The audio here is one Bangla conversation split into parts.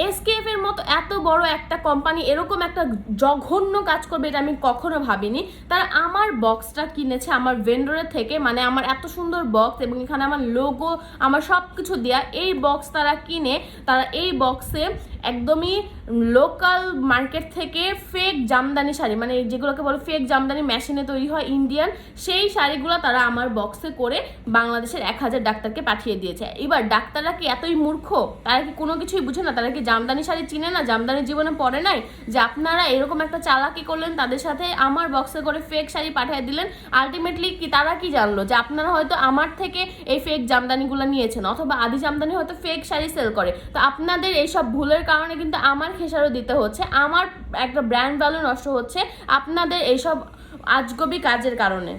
এসকেএফ এর মতো এত বড় একটা কোম্পানি এরকম একটা জঘন্য কাজ করবে এটা আমি কখনো ভাবিনি। তারা আমার বক্সটা কিনেছে আমার ভেন্ডরের থেকে, মানে আমার এত সুন্দর বক্স এবং এখানে আমার লোগো আমার সব কিছু দেওয়া, এই বক্স তারা কিনে তারা এই বক্সে একদমই লোকাল মার্কেট থেকে ফেক জামদানি শাড়ি, মানে যেগুলোকে বলে ফেক জামদানি, মেশিনে তৈরি হয় ইন্ডিয়ান, সেই শাড়িগুলো তারা আমার বক্সে করে বাংলাদেশের 1000 ডাক্তারকে পাঠিয়ে দিয়েছে। এবার ডাক্তাররা কি এতই মূর্খ? তারা কি কোনো কিছুই বুঝে না? তারা কি জামদানি শাড়ি চিনে না? জামদানি জীবনে পড়ে নাই যে আপনারা এরকম একটা চালাকি করলেন, তাদের সাথে আমার বক্সে করে ফেক শাড়ি পাঠিয়ে দিলেন? আলটিমেটলি কি তারা কি জানলো যে আপনারা হয়তো আমার থেকে এই ফেক জামদানিগুলো নিয়েছেন, অথবা আদি জামদানি হয়তো ফেক শাড়ি সেল করে। তো আপনাদের এইসব ভুলের কারণে কিন্তু আমার খেসারও দিতে হচ্ছে, আমার একটা ব্র্যান্ড ভ্যালু নষ্ট হচ্ছে আপনাদের এইসব আজগবি কাজের কারণে।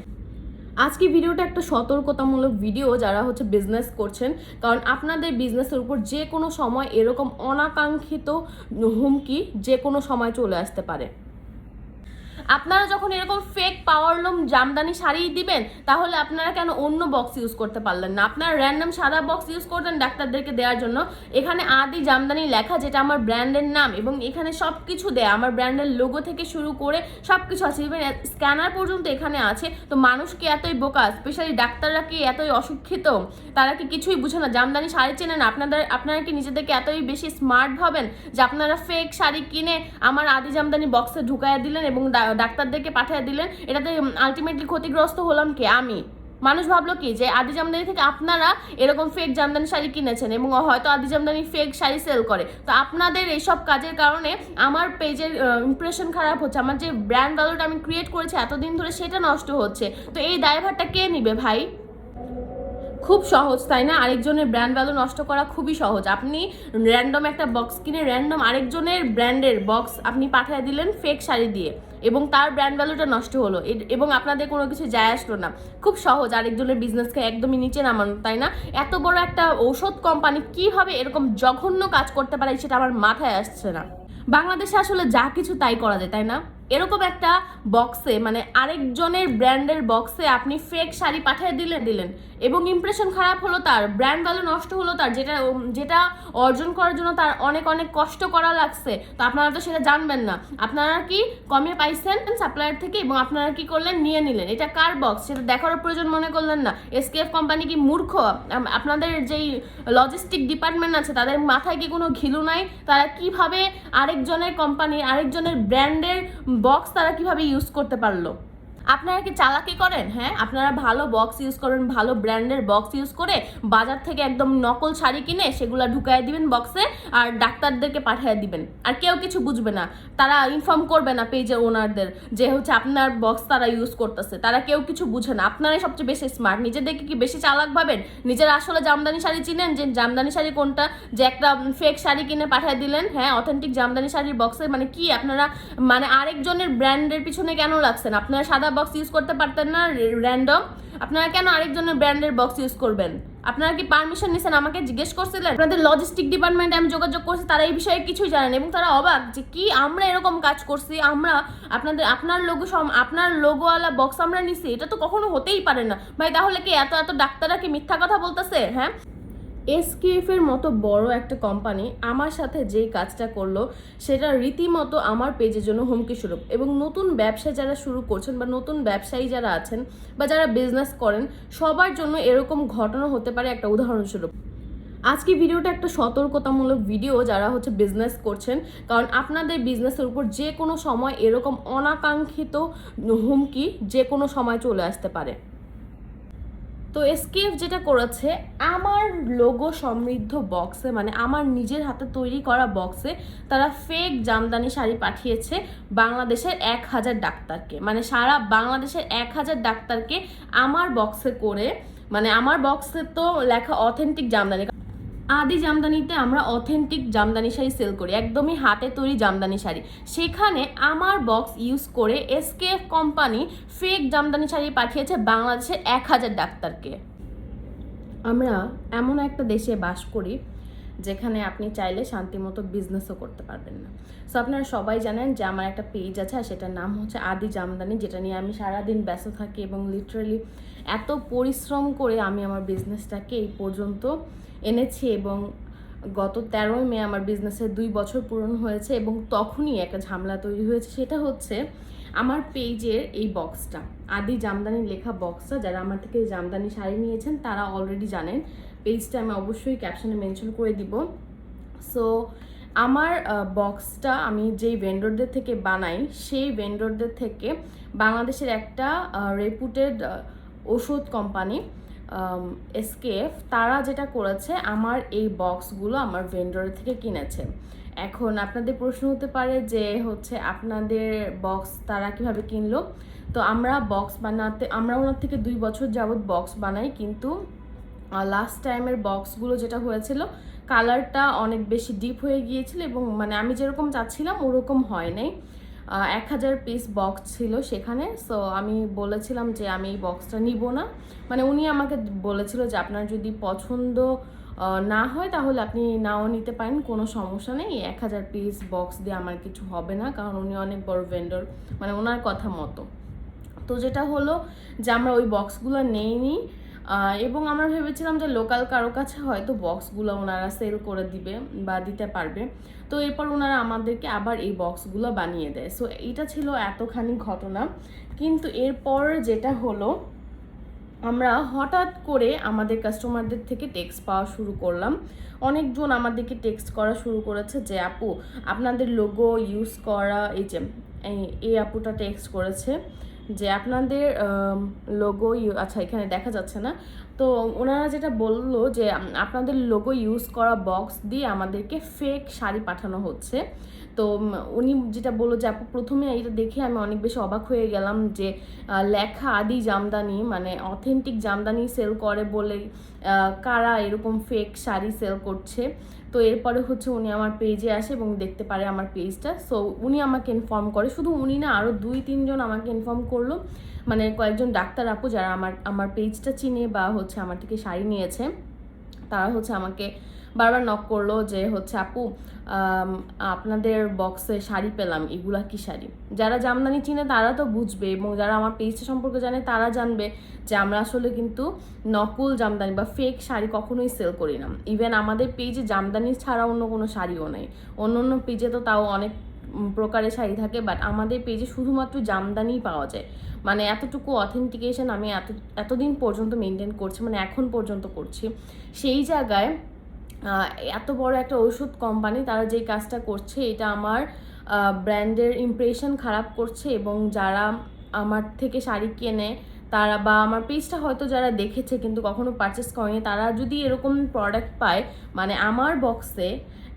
আজকে ভিডিওটা একটা সতর্কতামূলক ভিডিও যারা বিজনেস করছেন, কারণ আপনাদের বিজনেসের উপর যে কোনো সময় এরকম অনাকাঙ্ক্ষিত হুমকি যে কোনো সময় চলে আসতে পারে। আপনারা যখন এরকম ফেক পাওয়ারলুম জামদানি শাড়ি দিবেন, তাহলে আপনারা কেন অন্য বক্স ইউজ করতে পারলেন না? আপনারা র্যান্ডম সাদা বক্স ইউজ করতেন ডাক্তারদেরকে দেওয়ার জন্য। এখানে আদি জামদানি লেখা, যেটা আমার ব্র্যান্ডের নাম, এবং এখানে সব কিছু দেয়া, আমার ব্র্যান্ডের লোগো থেকে শুরু করে সব কিছু আছে, ইভেন স্ক্যানার পর্যন্ত এখানে আছে। তো মানুষ কি এতই বোকা? স্পেশালি ডাক্তাররা কি এতই অশিক্ষিত? তারা কি কিছুই বুঝে না? জামদানি শাড়ি চেনে না? আপনারা কি নিজেদেরকে এতই বেশি স্মার্ট ভাবেন যে আপনারা ফেক শাড়ি কিনে আমার আদি জামদানি বক্সে ঢুকাইয়া দিলেন এবং ডাক্তারদেরকে পাঠিয়ে দিলেন? এটাতে আলটিমেটলি ক্ষতিগ্রস্ত হলাম কে? আমি। মানুষ ভাবলো কি যে আদি জামদানি থেকে আপনারা এরকম ফেক জামদানি শাড়ি কিনেছেন এবং হয়তো আদি জামদানি ফেক শাড়ি সেল করে। তো আপনাদের এইসব কাজের কারণে আমার পেজের ইমপ্রেশন খারাপ হচ্ছে, আমার যে ব্র্যান্ড ভ্যালুটা আমি ক্রিয়েট করেছি এতদিন ধরে সেটা নষ্ট হচ্ছে। তো এই দায়ভারটা কে নিবে ভাই? খুব সহজ, তাই না? আরেকজনের ব্র্যান্ড ভ্যালু নষ্ট করা খুবই সহজ। আপনি র্যান্ডম একটা বক্স কিনে র্যান্ডম আরেকজনের ব্র্যান্ডের বক্স আপনি পাঠিয়ে দিলেন ফেক শাড়ি দিয়ে, এবং তার ব্র্যান্ড ভ্যালুটা নষ্ট হলো, এবং আপনাদের কোনো কিছু যায় আসলো না। খুব সহজ আরেকজনের বিজনেসকে একদমই নিচে নামানো, তাই না? এত বড় একটা ঔষধ কোম্পানি কিভাবে এরকম জঘন্য কাজ করতে পারে সেটা আমার মাথায় আসছে না। বাংলাদেশে আসলে যা কিছু তাই করা যায়, তাই না? এরকম একটা বক্সে, মানে আরেকজনের ব্র্যান্ডের বক্সে আপনি ফেক শাড়ি পাঠিয়ে দিলেন এবং ইমপ্রেশন খারাপ হলো, তার ব্র্যান্ড ভ্যালু নষ্ট হলো, তার যেটা অর্জন করার জন্য তার অনেক অনেক কষ্ট করা লাগছে। তো আপনারা তো সেটা জানবেন না। আপনারা কি কমে পাইছেন সাপ্লায়ার থেকে এবং আপনারা কি করলেন? নিয়ে নিলেন। এটা কার বক্স সেটা দেখার প্রয়োজন মনে করলেন না? এসকেএফ কোম্পানি কি মূর্খ? আপনাদের যেই লজিস্টিক ডিপার্টমেন্ট আছে তাদের মাথায় কি কোনো ঘিলু নাই? তারা কিভাবে আরেকজনের কোম্পানি আরেকজনের ব্র্যান্ডের বক্স তারা কিভাবে ইউজ করতে পারলো? আপনারা কি চালাকি করেন? হ্যাঁ, আপনারা ভালো বক্স ইউজ করেন, ভালো ব্র্যান্ডের বক্স ইউজ করে বাজার থেকে একদম নকল শাড়ি কিনে সেগুলো ঢুকাই দিবেন বক্সে আর ডাক্তারদেরকে পাঠিয়ে দিবেন, আর কেউ কিছু বুঝবে না। তারা ইনফর্ম করবে না পেজের ওনারদের যে আপনার বক্স তারা ইউজ করতেছে। তারা কেউ কিছু বুঝে না। আপনারাই সবচেয়ে বেশি স্মার্ট। নিজেদেরকে কি বেশি চালাক ভাবেন? নিজেরা আসলে জামদানি শাড়ি চিনেন যে জামদানি শাড়ি কোনটা? যে একটা ফেক শাড়ি কিনে পাঠিয়ে দিলেন, হ্যাঁ, অথেন্টিক জামদানি শাড়ির বক্সে মানে কি আপনারা, মানে আরেকজনের ব্র্যান্ডের পিছনে কেন লাগছেন? আপনারা সাদা বক্স ইউজ করতে পারতেন না র্যান্ডম? আপনারা কেন আরেকজনের ব্র্যান্ডের বক্স ইউজ করবেন? আপনারা কি পারমিশন নিছেন? আমাকে জিজ্ঞেস করছিলেন? আপনাদের লজিস্টিক ডিপার্টমেন্টে আমি যোগাযোগ করছি, তারা এই বিষয়ে কিছুই জানেন এবং তারা অবাক যে কি আমরা এরকম কাজ করছি, আমরা আপনার লোগোওয়ালা বক্স আমরা নিছি, এটা তো কখনো হতেই পারে না ভাই। তাহলে কি এত এত ডাক্তাররা কি মিথ্যা কথা বলতেছে? হ্যাঁ, এসকেএফ এর মতো বড় একটা কোম্পানি আমার সাথে যেই কাজটা করলো সেটা রীতিমতো আমার পেজের জন্য হুমকি স্বরূপ। এবং নতুন ব্যবসা যারা শুরু করছেন বা নতুন ব্যবসায়ী যারা আছেন বা যারা বিজনেস করেন, সবার জন্য এরকম ঘটনা হতে পারে একটা উদাহরণস্বরূপ। আজকে ভিডিওটা একটা সতর্কতামূলক ভিডিও যারা বিজনেস করছেন, কারণ আপনাদের বিজনেসের উপর যে কোনো সময় এরকম অনাকাঙ্ক্ষিত হুমকি যে কোনো সময় চলে আসতে পারে। তো এসকেএফ যেটা করেছে, আমার লোগো সমৃদ্ধ বক্সে, মানে আমার নিজের হাতে তৈরি করা বক্সে তারা ফেক জামদানি শাড়ি পাঠিয়েছে বাংলাদেশের 1000 ডাক্তারকে, মানে সারা বাংলাদেশের 1000 ডাক্তারকে আমার বক্সে করে, মানে আমার বক্সে তো লেখা অথেন্টিক জামদানি। আদি জামদানিতে আমরা অথেন্টিক জামদানি শাড়ি সেল করি, একদমই হাতে তৈরি জামদানি শাড়ি। সেখানে আমার বক্স ইউজ করে SKF company fake Jamdani sari পাঠিয়েছে বাংলাদেশের 1000 ডাক্তারকে। আমরা এমন একটা দেশে বাস করি যেখানে আপনি চাইলে শান্তিমতো বিজনেসও করতে পারবেন না। সো আপনারা সবাই জানেন যে আমার একটা পেজ আছে, আর সেটার নাম আদি জামদানি, যেটা নিয়ে আমি সারাদিন ব্যস্ত থাকি এবং লিটারালি এত পরিশ্রম করে আমি আমার বিজনেসটাকে এই পর্যন্ত এনেছি এবং গত 13ই মে আমার বিজনেসের 2 বছর পূরণ হয়েছে এবং তখনই একটা ঝামেলা তৈরি হয়েছে। সেটা হচ্ছে আমার পেজের এই বক্সটা, আদি জামদানি লেখা বক্সটা, যারা আমার থেকে জামদানি শাড়ি নিয়েছেন তারা অলরেডি জানেন। পেজটা আমি অবশ্যই ক্যাপশনে মেনশন করে দিব। সো আমার বক্সটা আমি যেই ভেন্ডরদের থেকে বানাই, সেই ভেন্ডরদের থেকে বাংলাদেশের একটা রেপুটেড ওষুধ কোম্পানি এসকেএফ, তারা যেটা করেছে আমার এই বক্সগুলো আমার ভেন্ডরের থেকে কিনেছে। এখন আপনাদের প্রশ্ন হতে পারে যে হচ্ছে আপনাদের বক্স তারা কিভাবে কিনলো। তো আমরা ওনার থেকে 2 বছর যাবৎ বক্স বানাই, কিন্তু লাস্ট টাইমের বক্সগুলো যেটা হয়েছিল, কালারটা অনেক বেশি ডিপ হয়ে গিয়েছিল এবং মানে আমি যেরকম চাচ্ছিলাম ওরকম হয় নাই। 1000 পিস বক্স ছিল সেখানে। সো আমি বলেছিলাম যে আমি এই বক্সটা নিব না। মানে উনি আমাকে বলেছিল যে আপনার যদি পছন্দ না হয় তাহলে আপনি নাও নিতে পারেন, কোনো সমস্যা নেই, 1000 পিস বক্স দিয়ে আমার কিছু হবে না, কারণ উনি অনেক বড় ভেন্ডর, মানে ওনার কথা মতো। তো যেটা হলো যে আমরা ওই বক্সগুলো নেইনি এবং আমরা ভেবেছিলাম যে লোকাল কারো কাছে হয়তো বক্সগুলো ওনারা সেল করে দিবে বা দিতে পারবে। তো এরপর ওনারা আমাদেরকে আবার এই বক্সগুলো বানিয়ে দেয়। সো এইটা ছিল এতখানি ঘটনা। কিন্তু এরপর যেটা হলো, আমরা হঠাৎ করে আমাদের কাস্টমারদের থেকে টেক্সট পাওয়া শুরু করলাম। অনেকজন আমাদেরকে টেক্সট করা শুরু করেছে যে আপু আপনাদের লোগো ইউজ করা, এই আপুটা টেক্সট করেছে যে আপনাদের লোগো, আচ্ছা এখানে দেখা যাচ্ছে না, তো ওনারা যেটা বললো যে আপনাদের লোগো ইউজ করা বক্স দিয়ে আমাদেরকে ফেক শাড়ি পাঠানো হচ্ছে। তো উনি যেটা বললো যে আপু, প্রথমে এটা দেখে আমি অনেক বেশি অবাক হয়ে গেলাম যে লেখা আদি জামদানি, মানে অথেন্টিক জামদানি সেল করে বলে কারা এরকম ফেক শাড়ি সেল করছে। তো এরপরে হচ্ছে উনি আমার পেজে আসে এবং দেখতে পারে আমার পেজটা। সো উনি আমাকে ইনফর্ম করে, শুধু উনি না আরও 2-3 জন আমাকে ইনফর্ম করলো, মানে কয়েকজন ডাক্তার আপু যারা আমার পেজটা চিনে বা হচ্ছে আমার থেকে শাড়ি নিয়েছে, তারা হচ্ছে আমাকে বারবার নক করলো যে হচ্ছে আপু আপনাদের বক্সে শাড়ি পেলাম, এগুলা কি শাড়ি। যারা জামদানি চিনে তারা তো বুঝবে এবং যারা আমার পেজটা সম্পর্কে জানে তারা জানবে যে আমরা আসলে কিন্তু নকল জামদানি বা ফেক শাড়ি কখনোই সেল করি না। ইভেন আমাদের পেজে জামদানি ছাড়া অন্য কোনো শাড়িও নেই। অন্য অন্য পেজে তো তাও অনেক প্রকারের শাড়ি থাকে, বাট আমাদের পেজে শুধুমাত্র জামদানিই পাওয়া যায়। মানে এতটুকু অথেন্টিকেশন আমি এতদিন পর্যন্ত মেনটেন করছি, মানে এখন পর্যন্ত করছি। সেই জায়গায় এত বড় একটা ওষুধ কোম্পানি তারা যে কাজটা করছে, এটা আমার ব্র্যান্ডের ইমপ্রেশন খারাপ করছে। এবং যারা আমার থেকে শাড়ি কেনে তারা, বা আমার পেজটা হয়তো যারা দেখেছে কিন্তু কখনো পারচেস করেনি, তারা যদি এরকম প্রোডাক্ট পায়, মানে আমার বক্সে,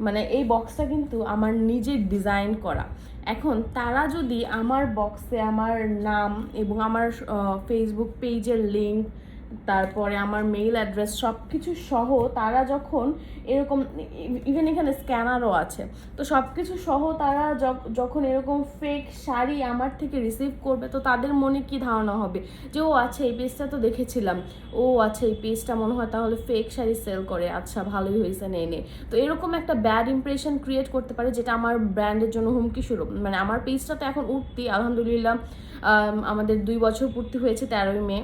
মানে এই বক্সটা কিন্তু আমার নিজের ডিজাইন করা, এখন তারা যদি আমার বক্সে আমার নাম এবং আমার ফেসবুক পেজের লিঙ্ক, তারপরে আমার মেইল অ্যাড্রেস সব কিছু সহ তারা যখন এরকম, ইভেন এখানে স্ক্যানারও আছে, তো সব কিছু সহ তারা যখন এরকম ফেক শাড়ি আমার থেকে রিসিভ করবে, তো তাদের মনে কি ধারণা হবে যে ও আচ্ছা এই পেজটা তো দেখেছিলাম, ও আচ্ছা এই পেজটা মনে হয় তাহলে ফেক শাড়ি সেল করে, আচ্ছা ভালোই হয়েছে নে। তো এরকম একটা ব্যাড ইমপ্রেশন ক্রিয়েট করতে পারে, যেটা আমার ব্র্যান্ডের জন্য হুমকি স্বরূপ। মানে আমার পেজটা তো এখন উঠতি আলহামদুলিল্লাহ, আমাদের 2 বছর পূর্তি হয়েছে 13ই মে,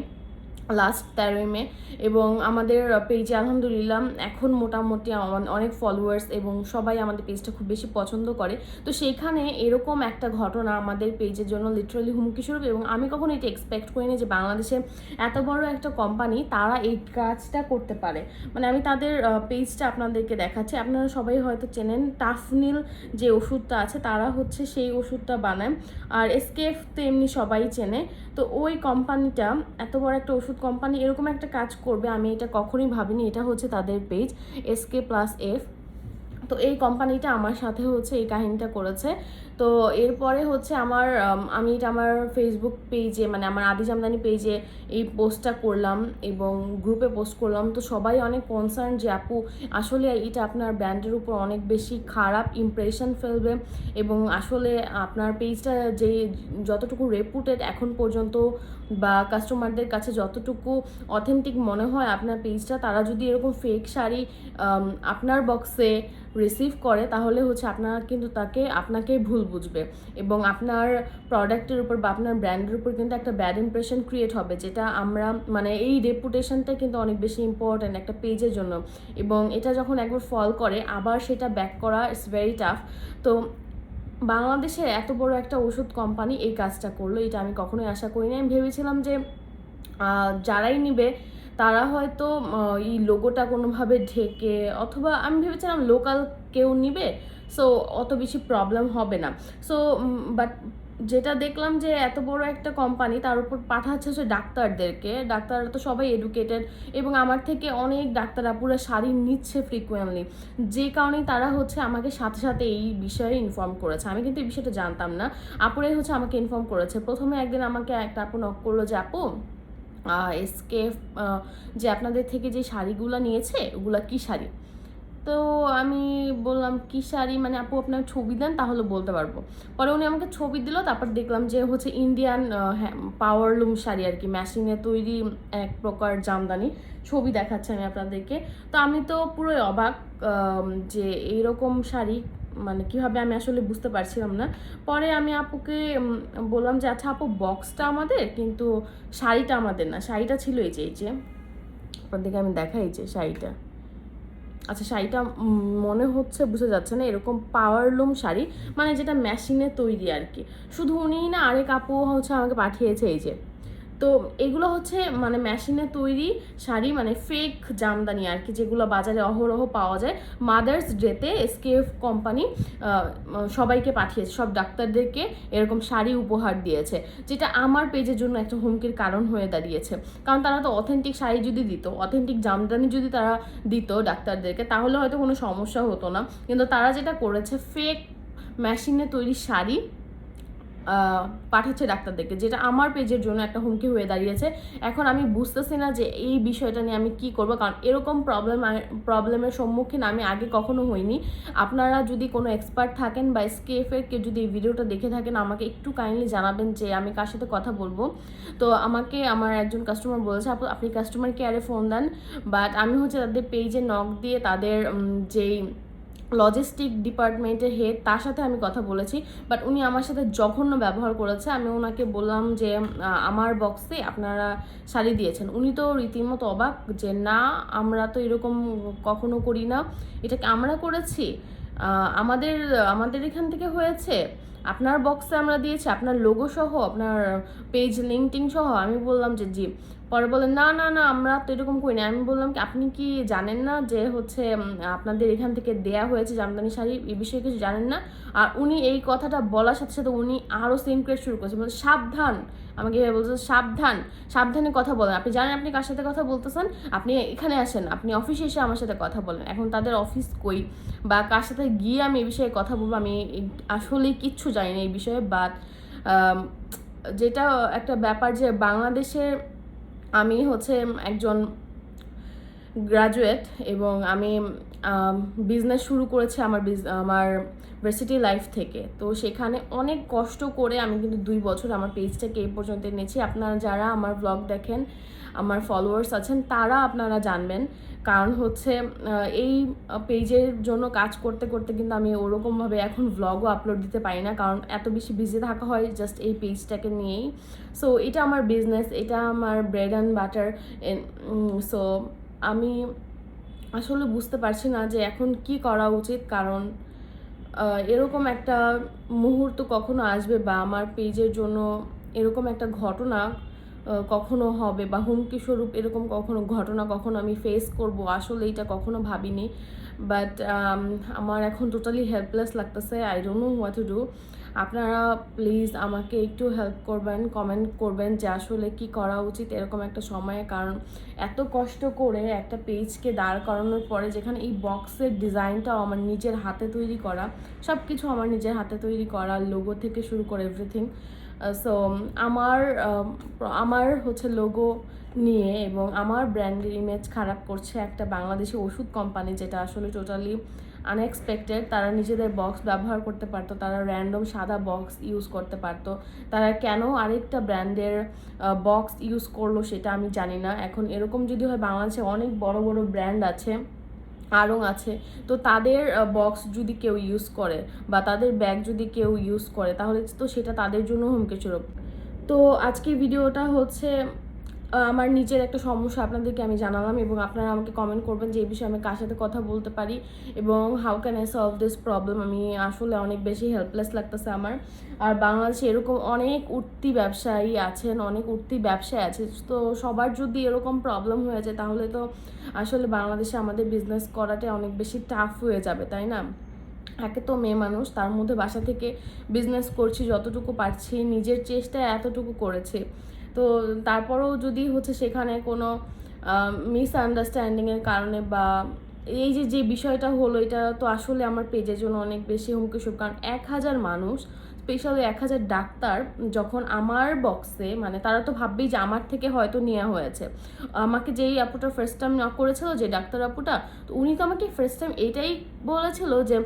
লাস্ট 13ই মে, এবং আমাদের পেজে আলহামদুলিল্লাহ এখন মোটামুটি অনেক ফলোয়ার্স এবং সবাই আমাদের পেজটা খুব বেশি পছন্দ করে। তো সেইখানে এরকম একটা ঘটনা আমাদের পেজের জন্য লিটারালি হুমকি স্বরূপ, এবং আমি কখনো এটা এক্সপেক্ট করিনি যে বাংলাদেশে এত বড় একটা কোম্পানি তারা এই কাজটা করতে পারে। মানে আমি তাদের পেজটা আপনাদেরকে দেখাচ্ছি, আপনারা সবাই হয়তো চেনেন টাফনিল যে ওষুধটা আছে, তারা হচ্ছে সেই ওষুধটা বানায়, আর এসকেএফ তো এমনি সবাই চেনে। তো ওই কোম্পানিটা, এত বড় একটা ওষুধ কোম্পানি এরকম একটা কাজ করবে আমি এটা কখনোই ভাবিনি। এটা হচ্ছে তাদের পেজ SK+F। তো এই কোম্পানিটা আমার সাথে হচ্ছে এই কাহিনীটা করেছে। তো এরপরে হচ্ছে আমি এটা আমার ফেসবুক পেজে, মানে আমার আদি জামদানি পেজে এই পোস্টটা করলাম এবং গ্রুপে পোস্ট করলাম। তো সবাই অনেক কনসার্ন যে আপু আসলে এটা আপনার ব্র্যান্ডের উপর অনেক বেশি খারাপ ইমপ্রেশন ফেলবে, এবং আসলে আপনার পেজটা যে যতটুকু রেপুটেড এখন পর্যন্ত বা কাস্টমারদের কাছে যতটুকু অথেন্টিক মনে হয় আপনার পেজটা, তারা যদি এরকম ফেক শাড়ি আপনার বক্সে রিসিভ করে তাহলে হচ্ছে আপনারা কিন্তু আপনাকেই ভুল বুঝবে এবং আপনার প্রোডাক্টের উপর বা আপনার ব্র্যান্ডের উপর কিন্তু একটা ব্যাড ইমপ্রেশন ক্রিয়েট হবে, যেটা আমরা মানে এই রেপুটেশনটা কিন্তু অনেক বেশি ইম্পর্ট্যান্ট একটা পেজের জন্য, এবং এটা যখন একবার ফল করে আবার সেটা ব্যাক করা ইটস ভেরি টাফ। তো বাংলাদেশে এত বড় একটা ওষুধ কোম্পানি এই কাজটা করলো, এটা আমি কখনোই আশা করিনি। আমি ভেবেছিলাম যে যারাই নিবে তারা হয়তো এই লোগোটা কোনোভাবে ঢেকে, অথবা আমি ভেবেছিলাম লোকাল কেউ নিবে, সো অত বেশি প্রবলেম হবে না। সো বাট যেটা দেখলাম যে এত বড় একটা কোম্পানি তার উপর পাঠাচ্ছে হচ্ছে ডাক্তারদেরকে, ডাক্তাররা তো সবাই এডুকেটেড এবং আমার থেকে অনেক ডাক্তার আপুরা শাড়ি নিচ্ছে ফ্রিকুয়েন্টলি, যে কারণেই তারা হচ্ছে আমাকে সাথে সাথে এই বিষয়ে ইনফর্ম করেছে। আমি কিন্তু এই বিষয়টা জানতাম না, আপুরাই হচ্ছে আমাকে ইনফর্ম করেছে। প্রথমে একদিন আমাকে একটা আপু নক করলো যে আপু এসকেএফ যে আপনাদের থেকে যে শাড়িগুলো নিয়েছে ওগুলা কি শাড়ি। তো আমি বললাম কি শাড়ি মানে আপু আপনার ছবি দেন তাহলে বলতে পারবো। পরে উনি আমাকে ছবি দিল, তারপর দেখলাম যে হচ্ছে ইন্ডিয়ান পাওয়ারলুম শাড়ি আর কি, মেশিনে তৈরি এক প্রকার জামদানি। ছবি দেখাচ্ছে আমি আপনাদেরকে। তো আমি তো পুরোই অবাক যে এইরকম শাড়ি মানে কিভাবে, আমি আসলে বুঝতে পারছিলাম না। পরে আমি আপুকে বললাম যে আচ্ছা আপু বক্সটা আমাদের, কিন্তু শাড়িটা আমাদের না। শাড়িটা ছিল এই যে আপনাদেরকে আমি দেখাই, যে শাড়িটা, আচ্ছা শাড়িটা মনে হচ্ছে বোঝা যাচ্ছে না, এরকম পাওয়ারলুম শাড়ি মানে যেটা মেশিনে তৈরি আর কি। শুধু উনিই না, আরেক আপু হচ্ছে আমাকে পাঠিয়েছে এই যে। তো এগুলো হচ্ছে মানে মেশিনে তৈরি শাড়ি, মানে ফেক জামদানি আর কি, যেগুলো বাজারে অহরহ পাওয়া যায়। মাদার্স ডেতে এসকেএফ কোম্পানি সবাইকে পাঠিয়েছে, সব ডাক্তারদেরকে এরকম শাড়ি উপহার দিয়েছে, যেটা আমার পেজের জন্য একটা হুমকির কারণ হয়ে দাঁড়িয়েছে। কারণ তারা তো অথেন্টিক শাড়ি যদি দিত, অথেন্টিক জামদানি যদি তারা দিত ডাক্তারদেরকে, তাহলে হয়তো কোনো সমস্যা হতো না। কিন্তু তারা যেটা করেছে ফেক মেশিনে তৈরি শাড়ি পাঠাচ্ছে ডাক্তারদেরকে, যেটা আমার পেজের জন্য একটা হুমকি হয়ে দাঁড়িয়েছে। এখন আমি বুঝতেছি না যে এই বিষয়টা নিয়ে আমি কি করব, কারণ এরকম প্রবলেমের সম্মুখীন আমি আগে কখনো হইনি। আপনারা যদি কোনো এক্সপার্ট থাকেন বা এসকেএফ এর কেউ যদি এই ভিডিওটা দেখে থাকেন, আমাকে একটু কাইন্ডলি জানাবেন যে আমি কার সাথে কথা বলবো। তো আমাকে আমার একজন কাস্টমার বলেছে আপনি কাস্টমার কেয়ারে ফোন দেন, বাট আমি হচ্ছে তাদের পেজে নক দিয়ে তাদের যেই লজিস্টিক ডিপার্টমেন্টের হেড তার সাথে আমি কথা বলেছি, বাট উনি আমার সাথে জঘন্য ব্যবহার করেছে। আমি ওনাকে বললাম যে আমার বক্সে আপনারা শাড়ি দিয়েছেন। উনি তো রীতিমতো অবাক যে না, আমরা তো এরকম কখনো করি না, এটাকে আমরা করেছি, আমাদের আমাদের এখান থেকে হয়েছে, আপনার বক্সে আমরা দিয়েছি আপনার লোগো সহ, আপনার পেজ লিঙ্কটিং সহ। আমি বললাম যে জি। পরে বলেন না না না আমরা তো এরকম করি না। আমি বললাম কি আপনি কি জানেন না যে হচ্ছে আপনাদের এখান থেকে দেয়া হয়েছে জামদানি শাড়ি, এই বিষয়ে কিছু জানেন না? আর উনি এই কথাটা বলার সাথে সাথে উনি আরও সিন ক্রিয়েট শুরু করেছে, বলছে সাবধান, আমাকে এভাবে বলছে সাবধান, সাবধানে কথা বলেন, আপনি জানেন আপনি কার সাথে কথা বলতেছেন, আপনি এখানে আসেন, আপনি অফিসে এসে আমার সাথে কথা বলেন। এখন তাদের অফিস কই বা কার সাথে গিয়ে আমি এই বিষয়ে কথা বলবো, আমি আসলেই কিচ্ছু জানি না এই বিষয়ে। বাট যেটা একটা ব্যাপার যে বাংলাদেশের আমি হচ্ছে একজন গ্রাজুয়েট এবং আমি বিজনেস শুরু করেছি আমার ভার্সিটি লাইফ থেকে। তো সেখানে অনেক কষ্ট করে আমি কিন্তু 2 বছর আমার পেজটাকে এই পর্যন্ত এনেছি। আপনারা যারা আমার ব্লগ দেখেন, আমার ফলোয়ার্স আছেন, তারা আপনারা জানবেন। কারণ হচ্ছে এই পেজের জন্য কাজ করতে করতে কিন্তু আমি ওরকমভাবে এখন ভ্লগও আপলোড দিতে পারি না, কারণ এত বেশি বিজি থাকা হয় জাস্ট এই পেজটাকে নিয়েই। সো এটা আমার বিজনেস, এটা আমার ব্রেড অ্যান্ড বাটার। সো আমি আসলে বুঝতে পারছি না যে এখন কি করা উচিত, কারণ এরকম একটা মুহূর্ত কখনো আসবে বা আমার পেজের জন্য এরকম একটা ঘটনা কখনো হবে বা হুমকি স্বরূপ এরকম কখনো ঘটনা কখনো আমি ফেস করব, আসলে এটা কখনো ভাবিনি। বাট আমার এখন টোটালি হেল্পলেস লাগতেছে, I don't know what to do. আপনারা প্লিজ আমাকে একটু হেল্প করবেন, কমেন্ট করবেন যে আসলে কি করা উচিত এরকম একটা সময়ে। কারণ এত কষ্ট করে একটা পেজকে দাঁড় করানোর পরে, যেখানে এই বক্সের ডিজাইনটাও আমার নিজের হাতে তৈরি করা, সব কিছু আমার নিজের হাতে তৈরি করা, লোগো থেকে শুরু করে এভরিথিং। সো আমার হচ্ছে লোগো নিয়ে এবং আমার ব্র্যান্ডের ইমেজ খারাপ করছে একটা বাংলাদেশি ওষুধ কোম্পানি, যেটা আসলে টোটালি আনএক্সপেক্টেড। তারা নিজেদের বক্স ব্যবহার করতে পারতো, তারা র্যান্ডম সাদা বক্স ইউজ করতে পারতো, তারা কেন আরেকটা ব্র্যান্ডের বক্স ইউজ করলো সেটা আমি জানি না। এখন এরকম যদি হয়, বাংলাদেশে অনেক বড় বড় ব্র্যান্ড আছে আড়ং আছে, তো তাদের বক্স যদি কেউ ইউজ করে বা তাদের ব্যাগ যদি কেউ ইউজ করে তাহলে তো সেটা তাদের জন্য হুমকি স্বরূপ। তো আজকের ভিডিওটা হচ্ছে আমার নিজের একটা সমস্যা আপনাদেরকে আমি জানালাম, এবং আপনারা আমাকে কমেন্ট করবেন যে এই বিষয়ে আমি কার সাথে কথা বলতে পারি এবং how can I solve this problem. আমি আসলে অনেক বেশি হেল্পলেস লাগতেছে আমার। আর বাংলাদেশে এরকম অনেক উঠতি ব্যবসায়ী আছেন, অনেক উঠতি ব্যবসায়ী আছে, তো সবার যদি এরকম প্রবলেম হয়ে যায় তাহলে তো আসলে বাংলাদেশে আমাদের বিজনেস করাটা অনেক বেশি টাফ হয়ে যাবে, তাই না? একে তো মেয়ে মানুষ, তার মধ্যে বাসা থেকে বিজনেস করছি, যতটুকু পারছি নিজের চেষ্টায় এতটুকু করেছি, তো তারপরেও যদি হচ্ছে সেখানে কোনো মিসআন্ডারস্ট্যান্ডিংয়ের কারণে বা এই যে বিষয়টা হলো, এটা তো আসলে আমার পেজের জন্য অনেক বেশি হুমকি স্বরূপ। কারণ 1000 মানুষ, স্পেশালি 1000 ডাক্তার যখন আমার বক্সে, মানে তারা তো ভাববেই যে আমার থেকে হয়তো নেওয়া হয়েছে। আমাকে যেই আপুটা ফার্স্ট টাইম নক করেছিল, যে ডাক্তার আপুটা, তো উনি তো আমাকে ফার্স্ট টাইম এটাই বলেছিল যে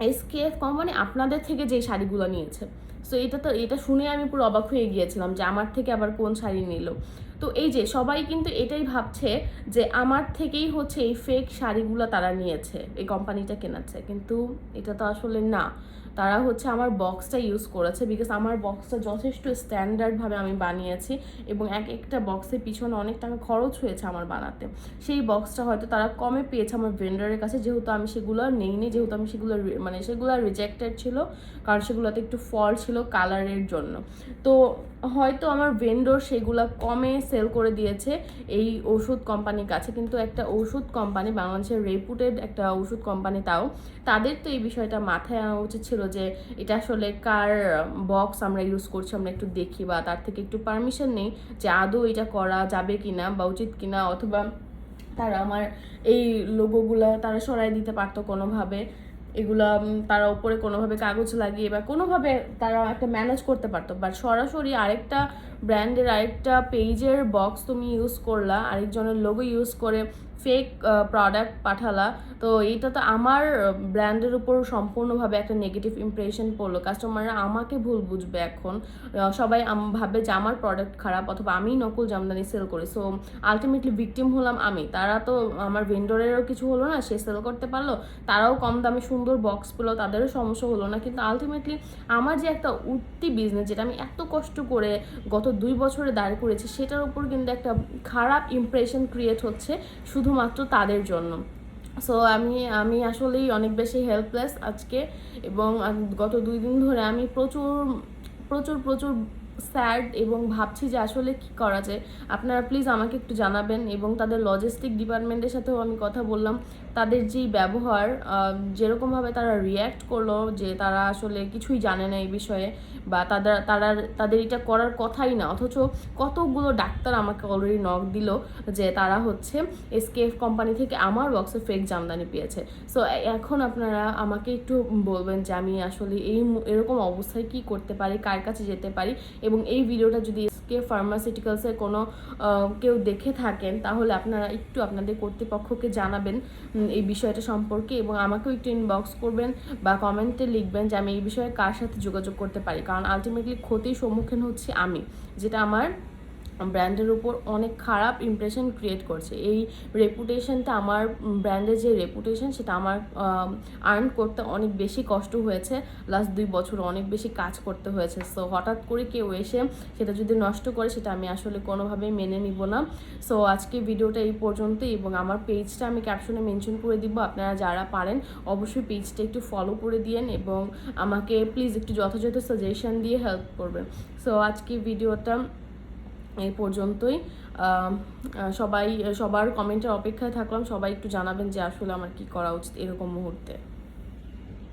এসকেএফ কোম্পানি আপনাদের থেকে যেই শাড়িগুলো নিয়েছে। সো এটা শুনে আমি পুরো অবাক হয়ে গিয়েছিলাম যে আমার থেকে আবার কোন শাড়ি নিল। তো এই যে সবাই কিন্তু এটাই ভাবছে যে আমার থেকেই হচ্ছে এই ফেক শাড়িগুলো তারা নিয়েছে, এই কোম্পানিটা কেনাচ্ছে, কিন্তু এটা তো আসলে না। তারা হচ্ছে আমার বক্সটা ইউজ করেছে, বিকজ আমার বক্সটা যথেষ্ট স্ট্যান্ডার্ডভাবে আমি বানিয়েছি এবং একটা বক্সের পিছনে অনেক টাকা খরচ হয়েছে আমার বানাতে। সেই বক্সটা হয়তো তারা কমে পেয়েছে আমার ভেন্ডারের কাছে, যেহেতু আমি সেগুলো নেইনি, যেহেতু আমি সেগুলো রিজেক্টেড ছিল, কারণ সেগুলোতে একটু ফল্ট ছিল কালারের জন্য। তো হয়তো আমার ভেন্ডর সেগুলো কমে সেল করে দিয়েছে এই ওষুধ কোম্পানির কাছে, কিন্তু একটা ওষুধ কোম্পানি, বাংলাদেশের রেপুটেড একটা ওষুধ কোম্পানি, তাদের তো এই বিষয়টা মাথায় আনা উচিত ছিল যে এটা আসলে কার বক্স আমরা ইউজ করছি, আমরা একটু দেখি বা তার থেকে একটু পারমিশন নেই যে আদৌ এটা করা যাবে কিনা বা উচিত কিনা, অথবা তারা আমার এই লোগোগুলো তারা সরাই দিতে পারতো কোনোভাবে, এগুলা তারা উপরে কোনোভাবে কাগজ লাগিয়ে বা কোনোভাবে তারা একটা ম্যানেজ করতে পারতো। বাট সরাসরি আরেকটা ব্র্যান্ডের আরেকটা পেজের বক্স তুমি ইউজ করলা, আরেকজনের লোগো ইউজ করে ফেক প্রোডাক্ট পাঠালা, তো এইটা তো আমার ব্র্যান্ডের উপর সম্পূর্ণভাবে একটা নেগেটিভ ইমপ্রেশন পড়লো। কাস্টমাররা আমাকে ভুল বুঝবে এখন, সবাই ভাবে যে আমার প্রোডাক্ট খারাপ অথবা আমি নকল জামদানি সেল করি। সো আলটিমেটলি ভিকটিম হলাম আমি, তারা তো আমার ভেন্ডরেরও কিছু হলো না, সে সেল করতে পারলো, তারাও কম দামে সুন্দর বক্স পেলো, তাদেরও সমস্যা হলো না, কিন্তু আলটিমেটলি আমার যে একটা উঠতি বিজনেস যেটা আমি এত কষ্ট করে গত 2 বছরে দাঁড় করেছি, সেটার উপর কিন্তু একটা খারাপ ইমপ্রেশন ক্রিয়েট হচ্ছে শুধুমাত্র তাদের জন্য। সো আমি আসলেই অনেক বেশি হেল্পলেস আজকে, এবং গত 2 দিন ধরে আমি প্রচুর প্রচুর প্রচুর স্যাড এবং ভাবছি যে আসলে কি করা যায়। আপনারা প্লিজ আমাকে একটু জানাবেন, এবং তাদের লজিস্টিক ডিপার্টমেন্টের সাথেও আমি কথা বললাম, তাদের যেই ব্যবহার, যেরকমভাবে তারা রিয়্যাক্ট করলো যে তারা আসলে কিছুই জানে না এই বিষয়ে, বা তাদের এটা করার কথাই না, অথচ কতগুলো ডাক্তার আমাকে অলরেডি নক দিল যে তারা হচ্ছে এসকেএফ কোম্পানি থেকে আমার বক্সে ফেক জামদানি পেয়েছে। সো এখন আপনারা আমাকে একটু বলবেন যে আমি আসলে এরকম অবস্থায় কি করতে পারি, কার কাছে যেতে পারি, এবং এই ভিডিওটা যদি এসকেএফ ফার্মাসিউটিক্যালসের কোনো কেউ দেখে থাকেন তাহলে আপনারা একটু আপনাদের কর্তৃপক্ষকে জানাবেন এই বিষয়টা সম্পর্কে, এবং আমাকেও একটু ইনবক্স করবেন বা কমেন্টে লিখবেন যে আমি এই বিষয়ে কার সাথে যোগাযোগ করতে পারি, কারণ আলটিমেটলি ক্ষতির সম্মুখীন হচ্ছি আমি, যেটা আমার ব্র্যান্ডের উপর অনেক খারাপ ইমপ্রেশন ক্রিয়েট করছে। এই রেপুটেশনটা, আমার ব্র্যান্ডের যে রেপুটেশন, সেটা আমার আর্ন করতে অনেক বেশি কষ্ট হয়েছে, লাস্ট 2 বছর অনেক বেশি কাজ করতে হয়েছে। সো হঠাৎ করে কেউ এসে সেটা যদি নষ্ট করে, সেটা আমি আসলে কোনোভাবেই মেনে নিব না। সো আজকে ভিডিওটা এই পর্যন্তই, এবং আমার পেজটা আমি ক্যাপশনে মেনশন করে দিব, আপনারা যারা পারেন অবশ্যই পেজটা একটু ফলো করে দিয়েন এবং আমাকে প্লিজ একটু যথাযথ সাজেশন দিয়ে হেল্প করবেন। সো আজকে ভিডিওটা এই পর্যন্তই। সবার কমেন্টের অপেক্ষায় থাকলাম, সবাই একটু জানাবেন যে আসলে আমার কি করা উচিত এরকম মুহূর্তে।